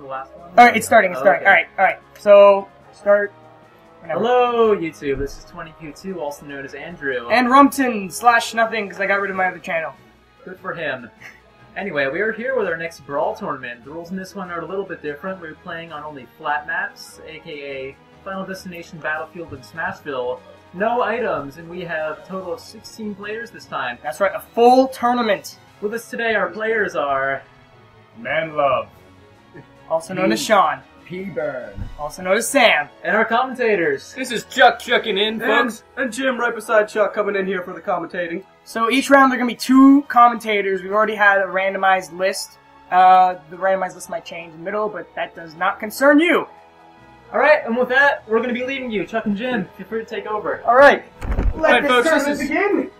the last one? Alright, it's starting, Okay. Alright. So, start whenever. Hello, YouTube. This is 20Q2, also known as Andrew. And Rumpton/nothing, because I got rid of my other channel. Good for him. Anyway, we are here with our next Brawl tournament. The rules in this one are a little bit different. We're playing on only flat maps, aka Final Destination, Battlefield, and Smashville. No items, and we have a total of 16 players this time. That's right, a full tournament. With us today, our players are... Manlove. Also known as Sean. P-Burn. Also known as Sam. And our commentators. This is Chuck checking in, folks. And Jim right beside Chuck coming in here for the commentating. So each round there are going to be 2 commentators. We've already had a randomized list. The randomized list might change in the middle, but that does not concern you. Alright, and with that, we're going to be leading you. Chuck and Jim, feel free to take over. Alright. Alright, folks, tournament begin.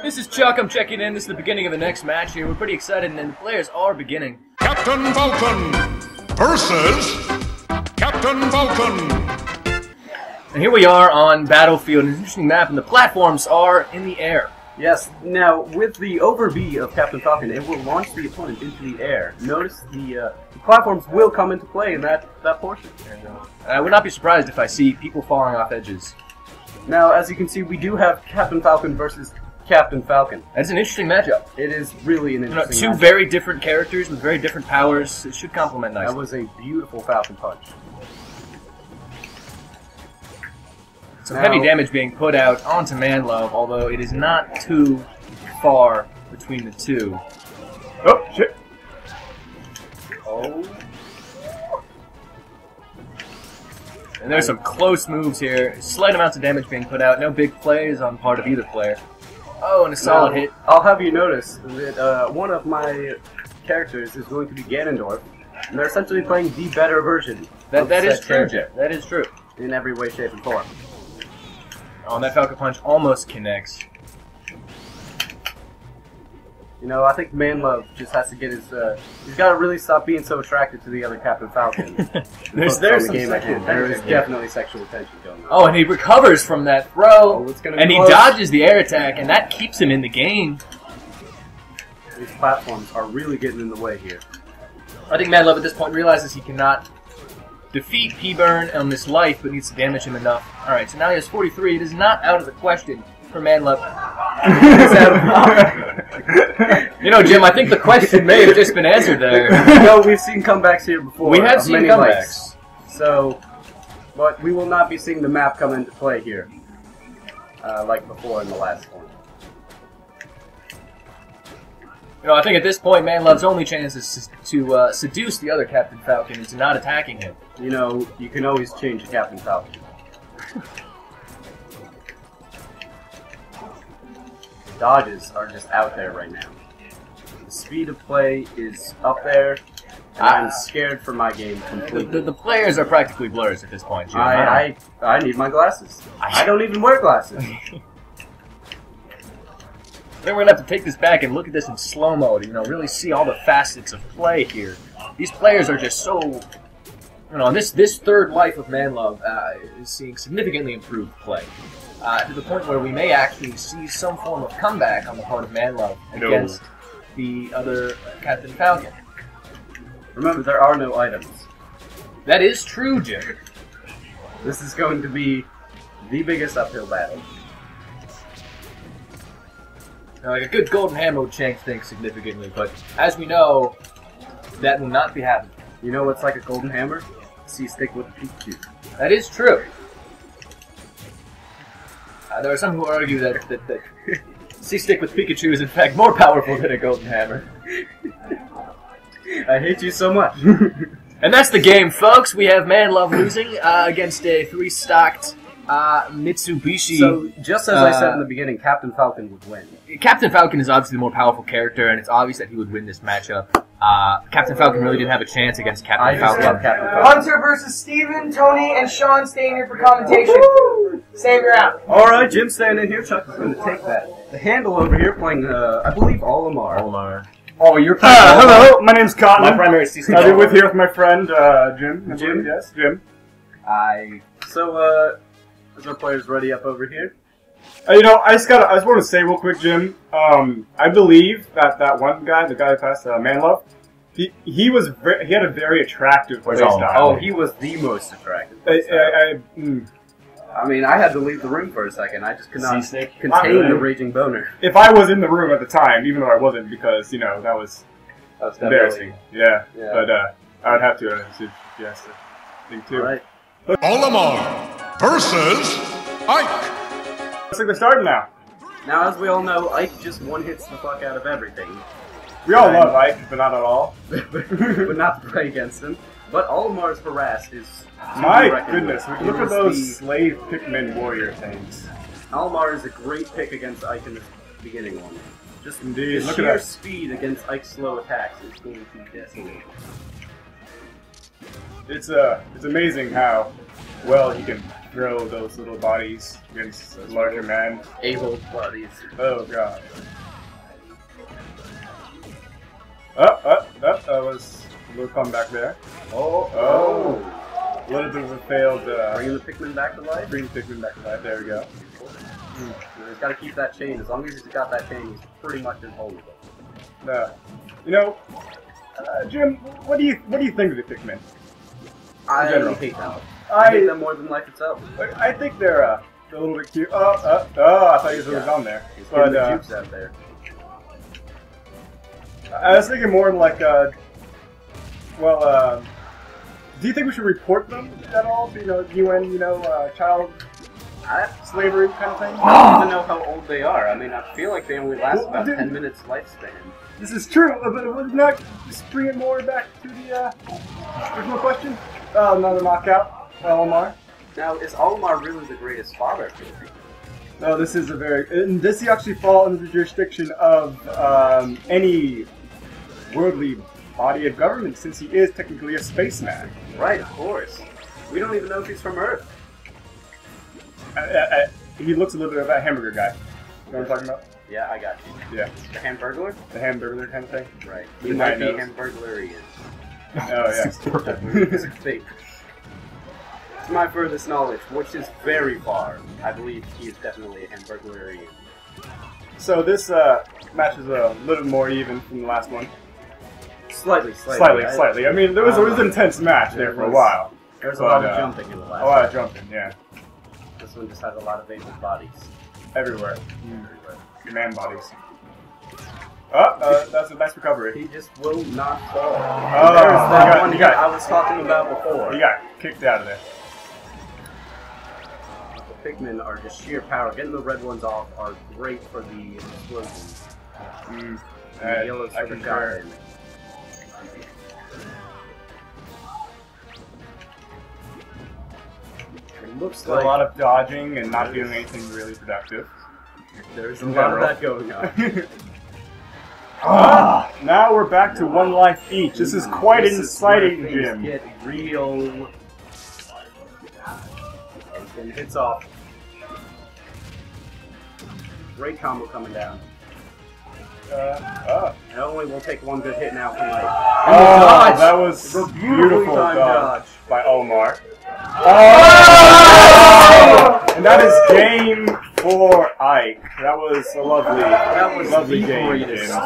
This is Chuck. I'm checking in. This is the beginning of the next match here. We're pretty excited, and the players are beginning. Captain Vulcan versus Captain Vulcan. And here we are on Battlefield, an interesting map, and the platforms are in the air. Yes, now with the over B of Captain Falcon, it will launch the opponent into the air. Notice the platforms will come into play in that portion. And, I would not be surprised if I see people falling off edges. Now, as you can see, we do have Captain Falcon versus Captain Falcon. That's an interesting matchup. It is really an interesting Two matchup. very different characters with very different powers. It should complement nicely. That was a beautiful Falcon punch. Some heavy damage being put out onto Manlove, although it is not too far between the two. Oh, shit. Oh. And there's some close moves here. Slight amounts of damage being put out. No big plays on part of either player. Oh, and a solid hit. I'll have you notice that one of my characters is going to be Ganondorf, and they're essentially playing the better version. That is said true, character. Jeff. That is true. In every way, shape, and form. Oh, and that Falcon Punch almost connects. You know, I think Manlove just has to get his, he's got to really stop being so attracted to the other Captain Falcon. There's There some is sexual tension. definitely sexual tension going on. Oh, and he recovers from that throw, Oh, it's gonna be and he close. dodges the air attack, and that keeps him in the game. These platforms are really getting in the way here. I think Manlove at this point realizes he cannot defeat P-Burn on this life, but needs to damage him enough. Alright, so now he has 43. It is not out of the question for Manlove. You know, Jim, I think the question may have just been answered there. No, we've seen comebacks here before. We have of seen many comebacks. likes. So, but we will not be seeing the map come into play here, like before in the last one. You know, I think at this point, Manlove's only chance is to seduce the other Captain Falcon into not attacking him. You know, you can always change a Captain Falcon. Dodges are just out there right now. The speed of play is up there, and I'm scared for my game completely. The players are practically blurs at this point, Jim. I need my glasses. I don't even wear glasses. Then we're gonna have to take this back and look at this in slow mode. You know, really see all the facets of play here. These players are just so, you know, this third life of Manlove is seeing significantly improved play to the point where we may actually see some form of comeback on the part of Manlove against the other Captain Falcon. Remember, there are no items. That is true, Jim. This is going to be the biggest uphill battle. Now, like a good golden hammer would change things significantly, but as we know, that will not be happening. You know what's like a golden hammer? C-stick with a Pikachu. That is true. There are some who argue that C-stick with Pikachu is in fact more powerful than a golden hammer. I hate you so much. And that's the game, folks. We have Manlove losing against a 3-stocked Mitsubishi. So, just as I said in the beginning, Captain Falcon would win. Captain Falcon is obviously the more powerful character, and it's obvious that he would win this matchup. Captain Falcon really didn't have a chance against Captain Falcon. Captain Falcon. Hunter versus Steven, Tony, and Sean staying here for commentation. Save your out. Alright, Jim's standing in here. Chuck is going to take that. The handle over here playing, I believe, Olimar. Oh, you're playing hello, my name's Cotton. My primary C-stick. I'll be with here with my friend, Jim. Jim? Yes, Jim. So, is our players ready up over here? You know, I just want to say real quick, Jim. I believe that one guy, the guy who passed, Manlove, He was he had a very attractive play Where's style. Oh, he was the most attractive. I I mean, I had to leave the room for a second. I just could not Seasick? contain the raging boner. if I was in the room at the time, even though I wasn't, because that was That was embarrassing. Yeah. Yeah. But I would have to if he has to think too. All right. Olimar versus Ike. Looks like they're starting now. Now, as we all know, Ike just one-hits the fuck out of everything. We all love Ike, but not at all. but not to play against him. But Olimar's harass is to My be reckoned goodness, with. look It at is those slave Pikmin warrior things. Olimar is a great pick against Ike in this beginning one. Just Indeed, the look at sheer that. speed against Ike's slow attacks is going to decimate. It's amazing how well he can throw those little bodies against a larger man. Able bodies. Oh god. That was a little comeback there. Oh. A little bit of a failed Bringing the Pikmin back to life. bring the Pikmin back to life. There we go. He's got to keep that chain. As long as he's got that chain, he's pretty much invulnerable. Jim, what do you think of the Pikmin? I general. hate them. I hate them more than life itself. I think they're a little bit cute. I thought you was on there. He's But getting the jukes out there. I was thinking more like do you think we should report them at all to UN, child I slavery kind of thing? don't even know how old they are. I mean, I feel like they only last about 10 minutes lifespan. This is true, but would not just bring it more back to the original question? Another knockout, Olimar. Now, is Olimar really the greatest father for the Pikmin? No, this is and this actually fall under the jurisdiction of any worldly body of government, since he is technically a spaceman. Right, of course. We don't even know if he's from Earth. He looks a little bit of a hamburger guy. You know what I'm talking about? Yeah, I got you. Yeah, The Hamburglar? the hamburger kind of thing. Right. He He might be knows. Hamburglarian. Oh yeah. It's a fake. To my furthest knowledge, which is very far, I believe he is definitely a Hamburglarian. So this match is a little more even from the last one. Slightly. Slightly. I mean, there was an intense match there for a while. There's a lot of But, jumping in the last A lot one. of jumping, yeah, This one just has a lot of able bodies. everywhere. Man bodies. Oh, that's a nice recovery. He just will not fall. Oh, There's that one you hit got- I was talking about before. He got kicked out of there. The Pikmin are just sheer power. Getting the red ones off are great for the explosions. And the yellow I sort of concur. shot in. It looks There's like a lot of dodging and not doing anything really productive. there's a in lot of general. that going on. Now we're back to one life each. This is quite This is where exciting, things Jim. Get real. And hits off. Great combo coming down. It only will take one good hit now from Mike. Oh, that was The a beautifully beautiful timed dodge dodge. by Olimar. Oh! And that is game for Ike. That was a lovely, That was lovely the game, greatest. Jim.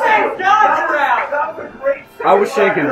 I was shaking.